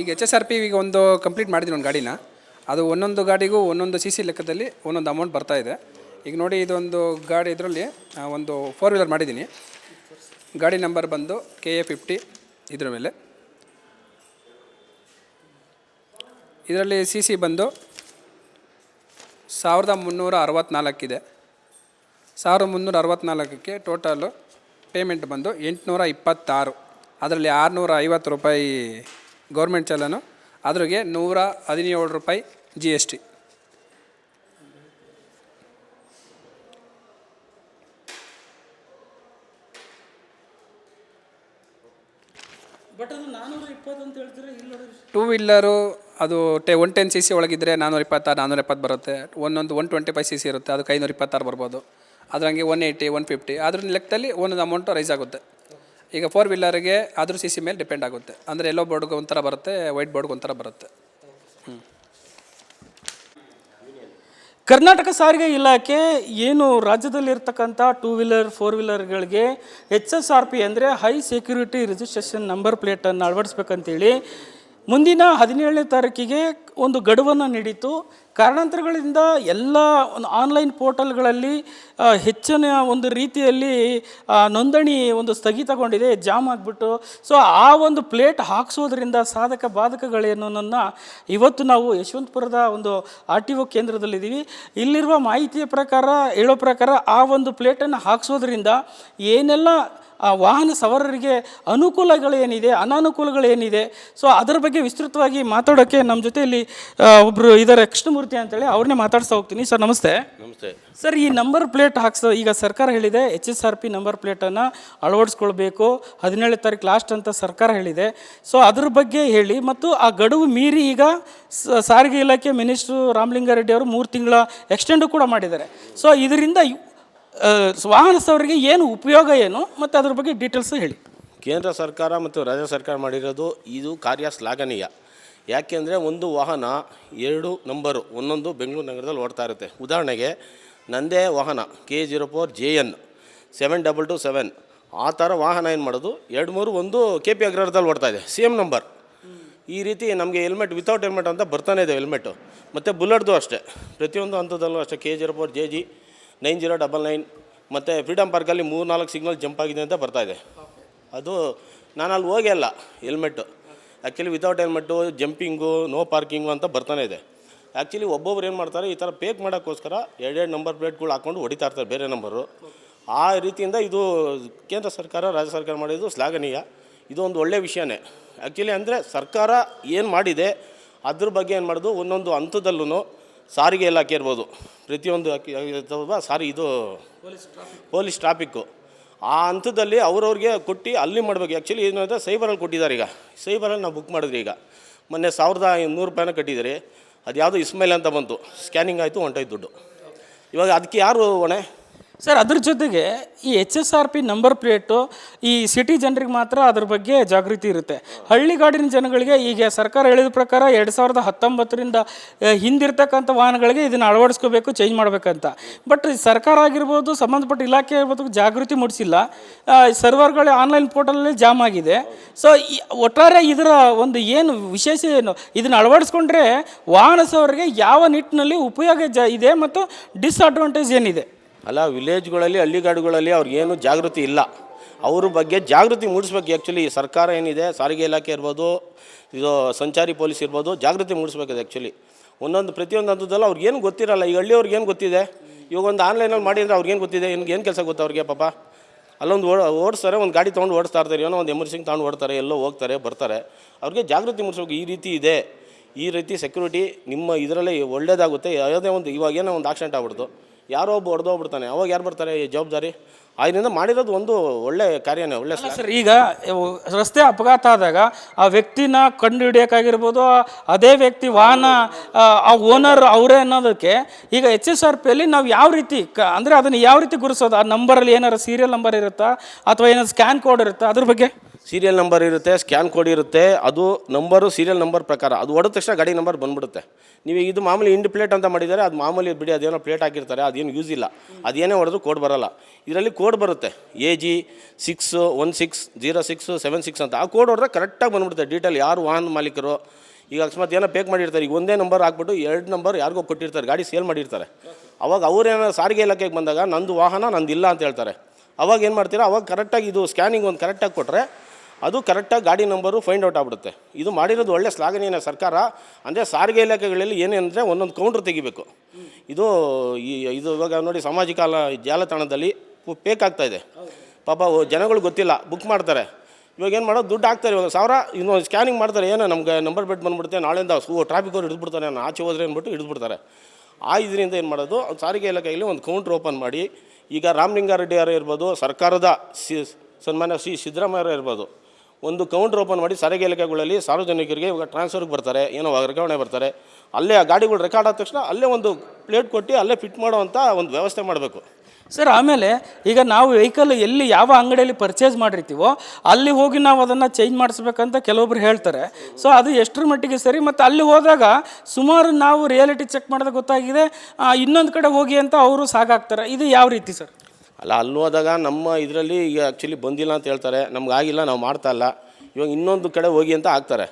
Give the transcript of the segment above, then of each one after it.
ಈಗ H S R P ಈಗ ಒಂದು ಕಂಪ್ಲೀಟ್ ಮಾಡಿದ್ದೀನಿ ಒಂದು ಗಾಡಿನ. ಅದು ಒಂದೊಂದು ಗಾಡಿಗೂ ಒಂದೊಂದು ಸಿ ಸಿ ಲೆಕ್ಕದಲ್ಲಿ ಒಂದೊಂದು ಅಮೌಂಟ್ ಬರ್ತಾಯಿದೆ. ಈಗ ನೋಡಿ ಇದೊಂದು ಗಾಡಿ ಇದರಲ್ಲಿ ಒಂದು 4 ವೀಲರ್ ಮಾಡಿದ್ದೀನಿ. ಗಾಡಿ ನಂಬರ್ ಬಂದು KA50 ಇದ್ರ ಮೇಲೆ. ಇದರಲ್ಲಿ ಸಿ ಸಿ ಬಂದು 1364 ಇದೆ. 1364ಕ್ಕೆ ಟೋಟಲು ಪೇಮೆಂಟ್ ಬಂದು 826. ಅದರಲ್ಲಿ 650 ರೂಪಾಯಿ ಗೌರ್ಮೆಂಟ್ ಚಲನು, ಅದ್ರಿಗೆ 117 ರೂಪಾಯಿ GST. ಬಟ್ ಅದು 420 ಅಂತ ಹೇಳ್ತೀರಾ? ಇಲ್ಲ, 2 ವೀಲರು ಅದು 110 cc ಒಳಗಿದ್ರೆ 426 470 ಬರುತ್ತೆ. ಒಂದೊಂದು 125 cc ಇರುತ್ತೆ, ಅದಕ್ಕೆ 526 ಬರ್ಬೋದು. ಅದರಂಗೆ 180 150 ಅದ್ರ ಲೆಕ್ಕದಲ್ಲಿ ಒಂದೊಂದು ಅಮೌಂಟು ರೈಸ್ ಆಗುತ್ತೆ. ಈಗ 4 ವೀಲರ್ಗೆ ಅದ್ರ ಸಿ ಸಿ ಮೇಲೆ ಡಿಪೆಂಡ್ ಆಗುತ್ತೆ. ಅಂದರೆ ಎಲ್ಲೋ ಬೋರ್ಡ್ಗೆ ಒಂಥರ ಬರುತ್ತೆ, ವೈಟ್ ಬೋರ್ಡ್ಗೆ ಒಂಥರ ಬರುತ್ತೆ. ಕರ್ನಾಟಕ ಸಾರಿಗೆ ಇಲಾಖೆ ಏನು ರಾಜ್ಯದಲ್ಲಿರ್ತಕ್ಕಂಥ 2 ವೀಲರ್ 4 ವೀಲರ್ಗಳಿಗೆ HSRP ಅಂದರೆ ಹೈ ಸೆಕ್ಯೂರಿಟಿ ರಿಜಿಸ್ಟ್ರೇಷನ್ ನಂಬರ್ ಪ್ಲೇಟನ್ನು ಅಳವಡಿಸ್ಬೇಕಂತೇಳಿ ಮುಂದಿನ 17ನೇ ತಾರೀಕಿಗೆ ಒಂದು ಗಡುವನ್ನು ನೀಡಿತು. ಕಾರಣಾಂತರಗಳಿಂದ ಎಲ್ಲ ಒಂದು ಆನ್ಲೈನ್ ಪೋರ್ಟಲ್ಗಳಲ್ಲಿ ಹೆಚ್ಚಿನ ಒಂದು ರೀತಿಯಲ್ಲಿ ನೋಂದಣಿ ಒಂದು ಸ್ಥಗಿತಗೊಂಡಿದೆ, ಜಾಮ್ ಆಗಿಬಿಟ್ಟು. ಸೊ ಆ ಒಂದು ಪ್ಲೇಟ್ ಹಾಕ್ಸೋದ್ರಿಂದ ಸಾಧಕ ಬಾಧಕಗಳೇನನ್ನ ಇವತ್ತು ನಾವು ಯಶವಂತಪುರದ ಒಂದು RTO ಕೇಂದ್ರದಲ್ಲಿದ್ದೀವಿ. ಇಲ್ಲಿರುವ ಮಾಹಿತಿಯ ಪ್ರಕಾರ ಹೇಳೋ ಪ್ರಕಾರ ಆ ಒಂದು ಪ್ಲೇಟನ್ನು ಹಾಕ್ಸೋದ್ರಿಂದ ಏನೆಲ್ಲ ವಾಹನ ಸವಾರರಿಗೆ ಅನುಕೂಲಗಳೇನಿದೆ, ಅನಾನುಕೂಲಗಳೇನಿದೆ, ಸೊ ಅದರ ಬಗ್ಗೆ ವಿಸ್ತೃತವಾಗಿ ಮಾತಾಡೋಕ್ಕೆ ನಮ್ಮ ಜೊತೆಯಲ್ಲಿ ಒಬ್ಬರು ಇದ್ದಾರೆ, ಕೃಷ್ಣಮೂರ್ತಿ ಅಂತೇಳಿ. ಅವ್ರನ್ನೇ ಮಾತಾಡ್ತಾ ಹೋಗ್ತೀನಿ. ಸರ್ ನಮಸ್ತೆ. ನಮಸ್ತೆ ಸರ್, ಈ ನಂಬರ್ ಪ್ಲೇಟ್ ಈಗ ಸರ್ಕಾರ ಹೇಳಿದೆ HSRP ನಂಬರ್ ಪ್ಲೇಟನ್ನು ಅಳವಡಿಸ್ಕೊಳ್ಬೇಕು, 17ನೇ ತಾರೀಕು ಲಾಸ್ಟ್ ಅಂತ ಸರ್ಕಾರ ಹೇಳಿದೆ. ಸೊ ಅದ್ರ ಬಗ್ಗೆ ಹೇಳಿ, ಮತ್ತು ಆ ಗಡುವು ಮೀರಿ ಈಗ ಸಾರಿಗೆ ಇಲಾಖೆ ಮಿನಿಸ್ಟ್ರು ರಾಮಲಿಂಗಾರೆಡ್ಡಿ ಅವರು 3 ತಿಂಗಳ ಎಕ್ಸ್ಟೆಂಡು ಕೂಡ ಮಾಡಿದ್ದಾರೆ. ಸೊ ಇದರಿಂದ ವಾಹನ ಸವಾರರಿಗೆ ಏನು ಉಪಯೋಗ ಏನು, ಮತ್ತು ಅದ್ರ ಬಗ್ಗೆ ಡೀಟೇಲ್ಸ್ ಹೇಳಿ. ಕೇಂದ್ರ ಸರ್ಕಾರ ಮತ್ತು ರಾಜ್ಯ ಸರ್ಕಾರ ಮಾಡಿರೋದು ಇದು ಕಾರ್ಯ ಶ್ಲಾಘನೀಯ. ಯಾಕೆಂದರೆ ಒಂದು ವಾಹನ 2 ನಂಬರು ಒಂದೊಂದು ಬೆಂಗಳೂರು ನಗರದಲ್ಲಿ ಓಡ್ತಾ ಇರುತ್ತೆ. ಉದಾಹರಣೆಗೆ ನಂದೇ ವಾಹನ K04JN 7227 ಆ ಥರ ವಾಹನ ಏನು ಮಾಡೋದು 2-3 ಒಂದು KP ಅಗ್ರಹಾರದಲ್ಲಿ ಓಡ್ತಾ ಇದೆ, ಸೇಮ್ ನಂಬರ್. ಈ ರೀತಿ ನಮಗೆ ಹೆಲ್ಮೆಟ್ ವಿತೌಟ್ ಹೆಲ್ಮೆಟ್ ಅಂತ ಬರ್ತಾನೆ ಇದೆ ಹೆಲ್ಮೆಟ್ಟು. ಮತ್ತು ಬುಲೆಟ್ದು ಅಷ್ಟೇ, ಪ್ರತಿಯೊಂದು ಹಂತದಲ್ಲೂ ಅಷ್ಟೇ K04JG 9099 ಮತ್ತು ಫ್ರೀಡಮ್ ಪಾರ್ಕಲ್ಲಿ 3-4 ಸಿಗ್ನಲ್ ಜಂಪ್ ಆಗಿದೆ ಅಂತ ಬರ್ತಾಯಿದೆ. ಅದು ನಾನು ಅಲ್ಲಿ ಹೋಗೇ ಅಲ್ಲ helmet. Actually without helmet, jumping, no parking ಅಂತ ಬರ್ತಾನೆ ಇದೆ. ಆ್ಯಕ್ಚುಲಿ ಒಬ್ಬೊಬ್ರು ಏನು ಮಾಡ್ತಾರೆ, ಈ ಥರ ಪೇಕ್ ಮಾಡೋಕ್ಕೋಸ್ಕರ 2 ನಂಬರ್ ಪ್ಲೇಟ್ಗಳು ಹಾಕ್ಕೊಂಡು ಹೊಡಿತಾ ಇರ್ತಾರೆ ಬೇರೆ ನಂಬರು. ಆ ರೀತಿಯಿಂದ ಇದು ಕೇಂದ್ರ ಸರ್ಕಾರ ರಾಜ್ಯ ಸರ್ಕಾರ ಮಾಡಿದ್ದು ಶ್ಲಾಘನೀಯ. ಇದು ಒಂದು ಒಳ್ಳೆಯ ವಿಷಯನೇ ಆ್ಯಕ್ಚುಲಿ. ಅಂದರೆ ಸರ್ಕಾರ ಏನು ಮಾಡಿದೆ ಅದ್ರ ಬಗ್ಗೆ ಏನು ಮಾಡೋದು, ಒಂದೊಂದು ಹಂತದಲ್ಲೂ ಸಾರಿಗೆ ಇಲಾಖೆ ಇರ್ಬೋದು, ಪ್ರತಿಯೊಂದು ಇದು ಪೊಲೀಸ್ ಟ್ರಾಫಿಕ್ಕು ಆ ಹಂತದಲ್ಲಿ ಅವ್ರವ್ರಿಗೆ ಕೊಟ್ಟು ಅಲ್ಲಿ ಮಾಡಬೇಕು. ಆ್ಯಕ್ಚುಲಿ ಏನಂದರೆ ಸೈಬರಲ್ಲಿ ಕೊಟ್ಟಿದ್ದಾರೆ. ಈಗ ಸೈಬರಲ್ಲಿ ನಾವು ಬುಕ್ ಮಾಡಿದ್ರಿ, ಈಗ ಮೊನ್ನೆ 1100 ರೂಪಾಯಿನ ಕಟ್ಟಿದ್ದೀರಿ. ಅದು ಯಾವುದೋ ಇಸ್ಮೈಲ್ ಅಂತ ಬಂತು, ಸ್ಕ್ಯಾನಿಂಗ್ ಆಯಿತು, ಹೊಂಟೋಯ್ತು ದುಡ್ಡು. ಇವಾಗ ಅದಕ್ಕೆ ಯಾರು ಹೊಣೆ? ಸರ್, ಅದ್ರ ಜೊತೆಗೆ ಈ HSRP ನಂಬರ್ ಪ್ಲೇಟು ಈ ಸಿಟಿ ಜನರಿಗೆ ಮಾತ್ರ ಅದ್ರ ಬಗ್ಗೆ ಜಾಗೃತಿ ಇರುತ್ತೆ. ಹಳ್ಳಿಗಾಡಿನ ಜನಗಳಿಗೆ ಈಗ ಸರ್ಕಾರ ಹೇಳಿದ ಪ್ರಕಾರ 2019ರಿಂದ ಹಿಂದಿರ್ತಕ್ಕಂಥ ವಾಹನಗಳಿಗೆ ಇದನ್ನು ಅಳವಡಿಸ್ಕೋಬೇಕು, ಚೇಂಜ್ ಮಾಡಬೇಕಂತ. ಬಟ್ ಸರ್ಕಾರ ಆಗಿರ್ಬೋದು, ಸಂಬಂಧಪಟ್ಟ ಇಲಾಖೆ ಆಗಿರ್ಬೋದು, ಜಾಗೃತಿ ಮೂಡಿಸಿಲ್ಲ. ಸರ್ವರ್ಗಳು ಆನ್ಲೈನ್ ಪೋರ್ಟಲಲ್ಲಿ ಜಾಮ್ ಆಗಿದೆ. ಸೊ ಒಟ್ಟಾರೆ ಇದರ ಒಂದು ಏನು ವಿಶೇಷ ಏನು, ಇದನ್ನು ಅಳವಡಿಸ್ಕೊಂಡ್ರೆ ವಾಹನ ಸವಾರರಿಗೆ ಯಾವ ನಿಟ್ಟಿನಲ್ಲಿ ಉಪಯೋಗ ಇದೆ ಮತ್ತು ಡಿಸ್ಅಡ್ವಾಂಟೇಜ್ ಏನಿದೆ? ಅಲ್ಲ, ವಿಲೇಜ್ಗಳಲ್ಲಿ ಹಳ್ಳಿಗಾಡುಗಳಲ್ಲಿ ಅವ್ರಿಗೇನು ಜಾಗೃತಿ ಇಲ್ಲ. ಅವ್ರ ಬಗ್ಗೆ ಜಾಗೃತಿ ಮೂಡಿಸ್ಬೇಕು. ಆ್ಯಕ್ಚುಲಿ ಸರ್ಕಾರ ಏನಿದೆ, ಸಾರಿಗೆ ಇಲಾಖೆ ಇರ್ಬೋದು, ಇದು ಸಂಚಾರಿ ಪೊಲೀಸ್ ಇರ್ಬೋದು, ಜಾಗೃತಿ ಮೂಡಿಸ್ಬೇಕಿದೆ. ಆ್ಯಕ್ಚುಲಿ ಒಂದೊಂದು ಪ್ರತಿಯೊಂದು ಹಂತದಲ್ಲೂ ಅವ್ರಿಗೇನು ಗೊತ್ತಿರಲ್ಲ. ಈಗ ಹಳ್ಳಿಯವ್ರಿಗೇನು ಗೊತ್ತಿದೆ, ಇವಾಗ ಒಂದು ಆನ್ಲೈನಲ್ಲಿ ಮಾಡಿ ಅಂದರೆ ಅವ್ರಿಗೇನು ಗೊತ್ತಿದೆ, ಏನು ಕೆಲಸ ಗೊತ್ತು ಅವ್ರಿಗೆ? ಪಾಪ ಅಲ್ಲೊಂದು ಓಡಿಸ್ತಾರೆ, ಒಂದು ಗಾಡಿ ತೊಗೊಂಡು ಓಡಿಸ್ತಾ ಇರ್ತಾರೆ, ಏನೋ ಒಂದು ಎಮರ್ಜೆನ್ಸಿ ತೊಗೊಂಡು ಓಡ್ತಾರೆ, ಎಲ್ಲೋ ಹೋಗ್ತಾರೆ ಬರ್ತಾರೆ. ಅವ್ರಿಗೆ ಜಾಗೃತಿ ಮೂಡಿಸ್ಬೇಕು. ಈ ರೀತಿ ಇದೆ, ಈ ರೀತಿ ಸೆಕ್ಯೂರಿಟಿ ನಿಮ್ಮ ಇದರಲ್ಲಿ ಒಳ್ಳೇದಾಗುತ್ತೆ. ಯಾವುದೇ ಒಂದು ಇವಾಗೇನೋ ಒಂದು ಆಕ್ಸಿಡೆಂಟ್ ಆಗ್ಬಿಡ್ತು, ಯಾರೋ ಒಬ್ಬ ಹೊಡೆದೋಗ್ಬಿಡ್ತಾನೆ, ಅವಾಗ ಯಾರು ಬರ್ತಾರೆ ಜವಾಬ್ದಾರಿ? ಅದರಿಂದ ಮಾಡಿರೋದು ಒಂದು ಒಳ್ಳೆ ಕಾರ್ಯನೇ, ಒಳ್ಳೆ. ಸರ್, ಈಗ ರಸ್ತೆ ಅಪಘಾತ ಆದಾಗ ಆ ವ್ಯಕ್ತಿನ ಕಂಡು ಹಿಡಿಯೋಕ್ಕಾಗಿರ್ಬೋದು, ಅದೇ ವ್ಯಕ್ತಿ ವಾಹನ ಆ ಓನರ್ ಅವರೇ ಅನ್ನೋದಕ್ಕೆ ಈಗ HSRPಯಲ್ಲಿ ನಾವು ಯಾವ ರೀತಿ ಅಂದರೆ ಅದನ್ನು ಯಾವ ರೀತಿ ಗುರುಸೋದು? ಆ ನಂಬರಲ್ಲಿ ಏನಾರು ಸೀರಿಯಲ್ ನಂಬರ್ ಇರುತ್ತಾ ಅಥವಾ ಏನಾದ್ರು ಸ್ಕ್ಯಾನ್ ಕೋಡ್ ಇರುತ್ತಾ? ಅದ್ರ ಬಗ್ಗೆ ಸೀರಿಯಲ್ ನಂಬರ್ ಇರುತ್ತೆ, ಸ್ಕ್ಯಾನ್ ಕೋಡ್ ಇರುತ್ತೆ, ಅದು ನಂಬರು ಸೀರಿಯಲ್ ನಂಬರ್ ಪ್ರಕಾರ ಅದು ಹೊಡೆದ ತಕ್ಷಣ ಗಾಡಿ ನಂಬರ್ ಬಂದ್ಬಿಡುತ್ತೆ. ನೀವು ಇದು ಮಾಮೂಲಿ ಇಂಡ್ ಪ್ಲೇಟ್ ಅಂತ ಮಾಡಿದ್ದಾರೆ, ಅದು ಮಾಮೂಲಿ ಬಿಡಿ, ಅದೇನೋ ಪ್ಲೇಟ್ ಹಾಕಿರ್ತಾರೆ, ಅದೇನು ಯೂಸ್ ಇಲ್ಲ, ಅದೇನೇ ಹೊಡೆದ್ರು ಕೋಡ್ ಬರೋಲ್ಲ. ಇದರಲ್ಲಿ ಕೋಡ್ ಬರುತ್ತೆ AG 6160676 ಅಂತ. ಆ ಕೋಡ್ ಹೊಡೆದ್ರೆ ಕರೆಕ್ಟಾಗಿ ಬಂದ್ಬಿಡುತ್ತೆ ಡೀಟೇಲ್, ಯಾರು ವಾಹನ ಮಾಲೀಕರು. ಈಗ ಅಕಸ್ಮಾತ್ ಏನೋ ಪೇಕ್ ಮಾಡಿರ್ತಾರೆ, ಈಗ ಒಂದೇ ನಂಬರ್ ಹಾಕ್ಬಿಟ್ಟು 2 ನಂಬರ್ ಯಾರಿಗೋ ಕೊಟ್ಟಿರ್ತಾರೆ, ಗಾಡಿ ಸೇಲ್ ಮಾಡಿರ್ತಾರೆ. ಅವಾಗ ಅವ್ರೇನೋ ಸಾರಿಗೆ ಇಲಾಖೆಗೆ ಬಂದಾಗ ನಂದು ವಾಹನ ನಂದಿಲ್ಲ ಅಂತ ಹೇಳ್ತಾರೆ. ಅವಾಗ ಏನು ಮಾಡ್ತೀರಾ, ಅವಾಗ ಕರೆಕ್ಟಾಗಿ ಇದು ಸ್ಕ್ಯಾನಿಂಗ್ ಒಂದು ಕರೆಕ್ಟಾಗಿ ಕೊಟ್ಟರೆ ಅದು ಕರೆಕ್ಟಾಗಿ ಗಾಡಿ ನಂಬರು ಫೈಂಡ್ ಔಟ್ ಆಗ್ಬಿಡುತ್ತೆ. ಇದು ಮಾಡಿರೋದು ಒಳ್ಳೆ ಶ್ಲಾಘನೀಯ ಸರ್ಕಾರ. ಅಂದರೆ ಸಾರಿಗೆ ಇಲಾಖೆಗಳಲ್ಲಿ ಏನೇನಂದರೆ ಒಂದೊಂದು ಕೌಂಟ್ರ್ ತೆಗಿಬೇಕು. ಇದು ಇವಾಗ ನೋಡಿ ಸಾಮಾಜಿಕ ಜಾಲತಾಣದಲ್ಲಿ ಪೇಕ್ ಆಗ್ತಾಯಿದೆ. ಪಾಪ ಜನಗಳು ಗೊತ್ತಿಲ್ಲ, ಬುಕ್ ಮಾಡ್ತಾರೆ. ಇವಾಗ ಏನು ಮಾಡೋದು, ದುಡ್ಡು ಹಾಕ್ತಾರೆ. ಇವಾಗ 1000 ಇನ್ನೊಂದು ಸ್ಕ್ಯಾನಿಂಗ್ ಮಾಡ್ತಾರೆ, ಏನೋ ನಮ್ಗೆ ನಂಬರ್ ಪ್ಲೇಟ್ ಬಂದುಬಿಡುತ್ತೆ, ನಾಳೆಯಿಂದ ಟ್ರಾಫಿಕ್ ಅವ್ರು ಹಿಡಿದ್ಬಿಡ್ತಾರೆ, ನಾನು ಆಚೆ ಹೋದ್ರೆ ಅಂದ್ಬಿಟ್ಟು ಹಿಡಿದ್ಬಿಡ್ತಾರೆ. ಇದರಿಂದ ಏನು ಮಾಡೋದು, ಸಾರಿಗೆ ಇಲಾಖೆಯಲ್ಲಿ ಒಂದು ಕೌಂಟ್ರ್ ಓಪನ್ ಮಾಡಿ, ಈಗ ರಾಮಲಿಂಗಾರೆಡ್ಡಿ ಅವರು ಇರ್ಬೋದು, ಸರ್ಕಾರದ ಸನ್ಮಾನ್ಯ ಸಿದ್ದರಾಮಯ್ಯ ಇರ್ಬೋದು, ಒಂದು ಕೌಂಟ್ರ್ ಓಪನ್ ಮಾಡಿ ಸಾರಿಗೆ ಇಲಾಖೆಗಳಲ್ಲಿ ಸಾರ್ವಜನಿಕರಿಗೆ ಇವಾಗ ಟ್ರಾನ್ಸ್ಫರ್ಗೆ ಬರ್ತಾರೆ, ಏನೋ ವರ್ಗಾವಣೆ ಬರ್ತಾರೆ, ಅಲ್ಲೇ ಆ ಗಾಡಿಗಳು ರೆಕಾರ್ಡ್ ಆದ ತಕ್ಷಣ ಅಲ್ಲೇ ಒಂದು ಪ್ಲೇಟ್ ಕೊಟ್ಟು ಅಲ್ಲೇ ಫಿಟ್ ಮಾಡೋವಂಥ ಒಂದು ವ್ಯವಸ್ಥೆ ಮಾಡಬೇಕು. ಸರ್, ಆಮೇಲೆ ಈಗ ನಾವು ವೆಹಿಕಲ್ ಎಲ್ಲಿ ಯಾವ ಅಂಗಡಿಯಲ್ಲಿ ಪರ್ಚೇಸ್ ಮಾಡಿರ್ತೀವೋ ಅಲ್ಲಿ ಹೋಗಿ ನಾವು ಅದನ್ನು ಚೇಂಜ್ ಮಾಡಿಸ್ಬೇಕಂತ ಕೆಲವೊಬ್ರು ಹೇಳ್ತಾರೆ. ಸೊ ಅದು ಎಷ್ಟರ ಮಟ್ಟಿಗೆ ಸರಿ? ಮತ್ತು ಅಲ್ಲಿ ಹೋದಾಗ ಸುಮಾರು ನಾವು ರಿಯಾಲಿಟಿ ಚೆಕ್ ಮಾಡಿದಾಗ ಗೊತ್ತಾಗಿದೆ, ಇನ್ನೊಂದು ಕಡೆ ಹೋಗಿ ಅಂತ ಅವರು ಸಾಗಾಗ್ತಾರೆ. ಇದು ಯಾವ ರೀತಿ ಸರ್? ಅಲ್ಲ, ಅಲ್ಲಿ ಹೋದಾಗ ನಮ್ಮ ಇದರಲ್ಲಿ ಈಗ ಆ್ಯಕ್ಚುಲಿ ಬಂದಿಲ್ಲ ಅಂತ ಹೇಳ್ತಾರೆ, ನಮ್ಗೆ ಆಗಿಲ್ಲ, ನಾವು ಮಾಡ್ತಾ ಇಲ್ಲ, ಇವಾಗ ಇನ್ನೊಂದು ಕಡೆ ಹೋಗಿ ಅಂತ ಆಗ್ತಾರೆ.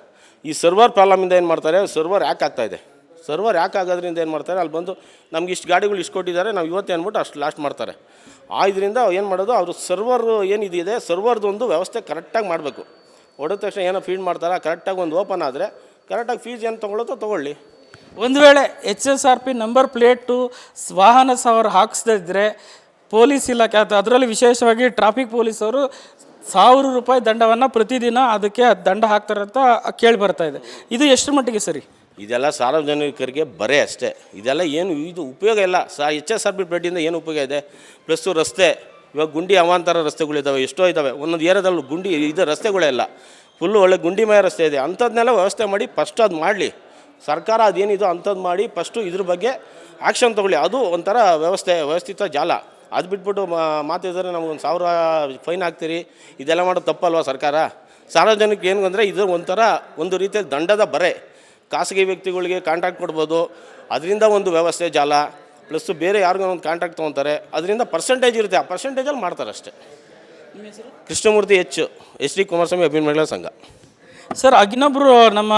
ಈ ಸರ್ವರ್ ಪ್ರಾಬ್ಲಮಿಂದ ಏನು ಮಾಡ್ತಾರೆ, ಸರ್ವರ್ ಹ್ಯಾಕ್ ಆಗ್ತಾಯಿದೆ. ಸರ್ವರ್ ಹ್ಯಾಕ್ ಆಗೋದ್ರಿಂದ ಏನು ಮಾಡ್ತಾರೆ, ಅಲ್ಲಿ ಬಂದು ನಮ್ಗೆ ಇಷ್ಟು ಗಾಡಿಗಳು ಇಷ್ಟು ಕೊಟ್ಟಿದ್ದಾರೆ, ನಾವು ಇವತ್ತೇ ಅಂದ್ಬಿಟ್ಟು ಅಷ್ಟು ಲಾಸ್ಟ್ ಮಾಡ್ತಾರೆ. ಇದರಿಂದ ಏನು ಮಾಡೋದು, ಅವರು ಸರ್ವರ್ ಏನಿದೆ ಸರ್ವರ್ದು ಒಂದು ವ್ಯವಸ್ಥೆ ಕರೆಕ್ಟಾಗಿ ಮಾಡಬೇಕು. ಹೊಡೆದ ತಕ್ಷಣ ಏನೋ ಫೀಡ್ ಮಾಡ್ತಾರೆ, ಕರೆಕ್ಟಾಗಿ ಒಂದು ಓಪನ್ ಆದರೆ ಕರೆಕ್ಟಾಗಿ ಫೀಸ್ ಏನು ತೊಗೊಳುತ್ತೋ ತೊಗೊಳ್ಳಿ. ಒಂದು ವೇಳೆ HSRP ನಂಬರ್ ಪ್ಲೇಟು ವಾಹನ ಸವಾರ ಹಾಕಿಸ್ದಿದ್ರೆ ಪೊಲೀಸ್ ಇಲಾಖೆ ಅದರಲ್ಲಿ ವಿಶೇಷವಾಗಿ ಟ್ರಾಫಿಕ್ ಪೊಲೀಸವರು 1000 ರೂಪಾಯಿ ದಂಡವನ್ನು ಪ್ರತಿದಿನ ಅದಕ್ಕೆ ದಂಡ ಹಾಕ್ತಾರೆ ಅಂತ ಕೇಳಿ ಬರ್ತಾ ಇದೆ. ಇದು ಎಷ್ಟು ಮಟ್ಟಿಗೆ ಸರಿ? ಇದೆಲ್ಲ ಸಾರ್ವಜನಿಕರಿಗೆ ಬರೇ ಅಷ್ಟೇ. ಇದೆಲ್ಲ ಏನು ಇದು ಉಪಯೋಗ ಇಲ್ಲ. HSRP ಪ್ಲೇಟಿಂದ ಏನು ಉಪಯೋಗ ಇದೆ? ಪ್ಲಸ್ಸು ರಸ್ತೆ, ಇವಾಗ ಗುಂಡಿ ಅವಾಂತರ ರಸ್ತೆಗಳಿದ್ದಾವೆ, ಎಷ್ಟೋ ಇದ್ದಾವೆ. ಒಂದೊಂದು ಏರಿಯಾದಲ್ಲಿ ಗುಂಡಿ ಇದು ರಸ್ತೆಗಳೇ ಇಲ್ಲ, ಫುಲ್ಲು ಒಳ್ಳೆ ಗುಂಡಿಮಯ ರಸ್ತೆ ಇದೆ. ಅಂಥದ್ದನ್ನೆಲ್ಲ ವ್ಯವಸ್ಥೆ ಮಾಡಿ ಫಸ್ಟ್ ಅದು ಮಾಡಲಿ ಸರ್ಕಾರ. ಅದೇನಿದೋ ಅಂಥದ್ದು ಮಾಡಿ ಫಸ್ಟು ಇದ್ರ ಬಗ್ಗೆ ಆ್ಯಕ್ಷನ್ ತೊಗೊಳ್ಳಿ. ಅದು ಒಂಥರ ವ್ಯವಸ್ಥಿತ ಜಾಲ. ಅದು ಬಿಟ್ಬಿಟ್ಟು ಮಾತಿದ್ರೆ ನಮಗೊಂದು 1000 ಫೈನ್ ಹಾಕ್ತೀರಿ, ಇದೆಲ್ಲ ಮಾಡೋದು ತಪ್ಪಲ್ವಾ ಸರ್ಕಾರ? ಸಾರ್ವಜನಿಕ ಏನು ಅಂದರೆ ಇದು ಒಂಥರ ಒಂದು ರೀತಿಯ ದಂಡದ ಬರೆ. ಖಾಸಗಿ ವ್ಯಕ್ತಿಗಳಿಗೆ ಕಾಂಟ್ರಾಕ್ಟ್ ಕೊಡ್ಬೋದು, ಅದರಿಂದ ಒಂದು ವ್ಯವಸ್ಥೆ ಜಾಲ. ಪ್ಲಸ್ಸು ಬೇರೆ ಯಾರಿಗೂ ಒಂದು ಕಾಂಟ್ರಾಕ್ಟ್ ತೊಗೊತಾರೆ, ಅದರಿಂದ ಪರ್ಸೆಂಟೇಜ್ ಇರುತ್ತೆ, ಆ ಪರ್ಸೆಂಟೇಜಲ್ಲಿ ಮಾಡ್ತಾರೆ ಅಷ್ಟೇ. ಕೃಷ್ಣಮೂರ್ತಿ HD ಕುಮಾರಸ್ವಾಮಿ ಅಭಿಮಾನಿ ಮಹಿಳಾ ಸಂಘ. ಸರ್, ಇನ್ನೊಬ್ಬರು ನಮ್ಮ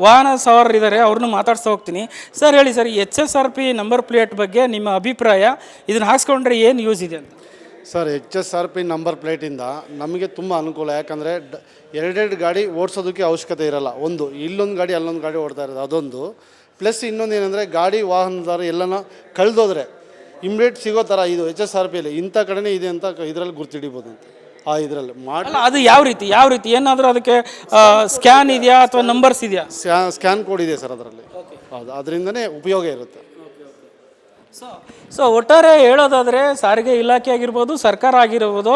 ವಾಹನ ಸವಾರರು ಇದ್ದಾರೆ, ಅವ್ರನ್ನೂ ಮಾತಾಡ್ಸ್ತಾ ಹೋಗ್ತೀನಿ. ಸರ್ ಹೇಳಿ ಸರ್, HSRP ನಂಬರ್ ಪ್ಲೇಟ್ ಬಗ್ಗೆ ನಿಮ್ಮ ಅಭಿಪ್ರಾಯ, ಇದನ್ನು ಹಾಕ್ಸ್ಕೊಂಡ್ರೆ ಏನು ಯೂಸ್ ಇದೆ ಅಂತ? ಸರ್, HSRP ನಂಬರ್ ಪ್ಲೇಟಿಂದ ನಮಗೆ ತುಂಬ ಅನುಕೂಲ. ಯಾಕಂದರೆ ಎರಡೆರಡು ಗಾಡಿ ಓಡಿಸೋದಕ್ಕೆ ಅವಶ್ಯಕತೆ ಇರಲ್ಲ. ಇಲ್ಲೊಂದು ಗಾಡಿ ಅಲ್ಲೊಂದು ಗಾಡಿ ಓಡ್ತಾ ಇರೋದು ಅದೊಂದು. ಪ್ಲಸ್ ಇನ್ನೊಂದು ಏನಂದರೆ ಗಾಡಿ ವಾಹನದಾರ ಎಲ್ಲನ ಕಳೆದೋದ್ರೆ ಇಮ್ಮಿಡಿಯೇಟ್ ಸಿಗೋ ಥರ ಇದು HSRPಯಲ್ಲಿ ಇಂಥ ಕಡೆನೇ ಇದೆ ಅಂತ ಇದರಲ್ಲಿ ಗುರ್ತಿಡಿಬೋದು ಅಂತ. ಇದರಲ್ಲಿ ಮಾಡಿ ಅದು ಯಾವ ರೀತಿ ಏನಾದರೂ ಅದಕ್ಕೆ ಸ್ಕ್ಯಾನ್ ಇದೆಯಾ ಅಥವಾ ನಂಬರ್ಸ್ ಇದೆಯಾ? ಸ್ಕ್ಯಾನ್ ಕೋಡ್ ಇದೆ ಸರ್ ಅದರಲ್ಲಿ. ಹೌದು, ಅದರಿಂದನೇ ಉಪಯೋಗ ಇರುತ್ತೆ. ಸೊ ಒಟ್ಟಾರೆ ಹೇಳೋದಾದರೆ ಸಾರಿಗೆ ಇಲಾಖೆ ಆಗಿರ್ಬೋದು, ಸರ್ಕಾರ ಆಗಿರ್ಬೋದು,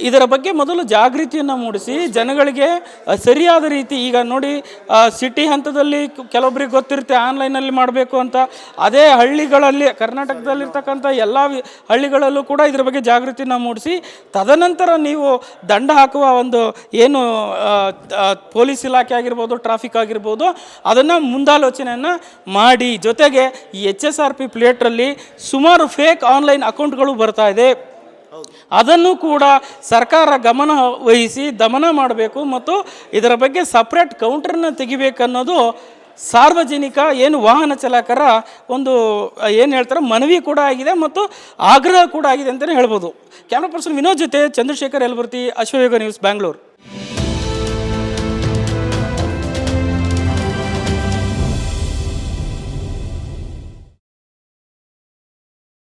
ಇದರ ಬಗ್ಗೆ ಮೊದಲು ಜಾಗೃತಿಯನ್ನು ಮೂಡಿಸಿ ಜನಗಳಿಗೆ ಸರಿಯಾದ ರೀತಿ, ಈಗ ನೋಡಿ ಸಿಟಿ ಹಂತದಲ್ಲಿ ಕೆಲವೊಬ್ಬರಿಗೆ ಗೊತ್ತಿರುತ್ತೆ ಆನ್ಲೈನಲ್ಲಿ ಮಾಡಬೇಕು ಅಂತ. ಅದೇ ಹಳ್ಳಿಗಳಲ್ಲಿ ಕರ್ನಾಟಕದಲ್ಲಿರ್ತಕ್ಕಂಥ ಎಲ್ಲ ಹಳ್ಳಿಗಳಲ್ಲೂ ಕೂಡ ಇದರ ಬಗ್ಗೆ ಜಾಗೃತಿಯನ್ನು ಮೂಡಿಸಿ ತದನಂತರ ನೀವು ದಂಡ ಹಾಕುವ ಒಂದು ಏನು ಪೊಲೀಸ್ ಇಲಾಖೆ ಆಗಿರ್ಬೋದು, ಟ್ರಾಫಿಕ್ ಆಗಿರ್ಬೋದು, ಅದನ್ನು ಮುಂದಾಲೋಚನೆಯನ್ನು ಮಾಡಿ. ಜೊತೆಗೆ ಈ HSRP ಪ್ಲೇಟ್ರಲ್ಲಿ ಸುಮಾರು ಫೇಕ್ ಆನ್ಲೈನ್ ಅಕೌಂಟ್ಗಳು ಬರ್ತಾ ಇದೆ, ಅದನ್ನು ಕೂಡ ಸರ್ಕಾರ ಗಮನ ವಹಿಸಿ ದಮನ ಮಾಡಬೇಕು ಮತ್ತು ಇದರ ಬಗ್ಗೆ ಸಪ್ರೇಟ್ ಕೌಂಟರ್ನ ತೆಗಿಬೇಕನ್ನೋದು ಸಾರ್ವಜನಿಕ ಏನು ವಾಹನ ಚಾಲಕರ ಒಂದು ಏನು ಹೇಳ್ತಾರೆ ಮನವಿ ಕೂಡ ಆಗಿದೆ ಮತ್ತು ಆಗ್ರಹ ಕೂಡ ಆಗಿದೆ ಅಂತಲೇ ಹೇಳ್ಬೋದು. ಕ್ಯಾಮ್ರಾ ಪರ್ಸನ್ ವಿನೋದ್ ಜೊತೆ ಚಂದ್ರಶೇಖರ್ ಯಲಬುರ್ತಿ, ಅಶ್ವಯುಗ ನ್ಯೂಸ್, ಬ್ಯಾಂಗ್ಳೂರು.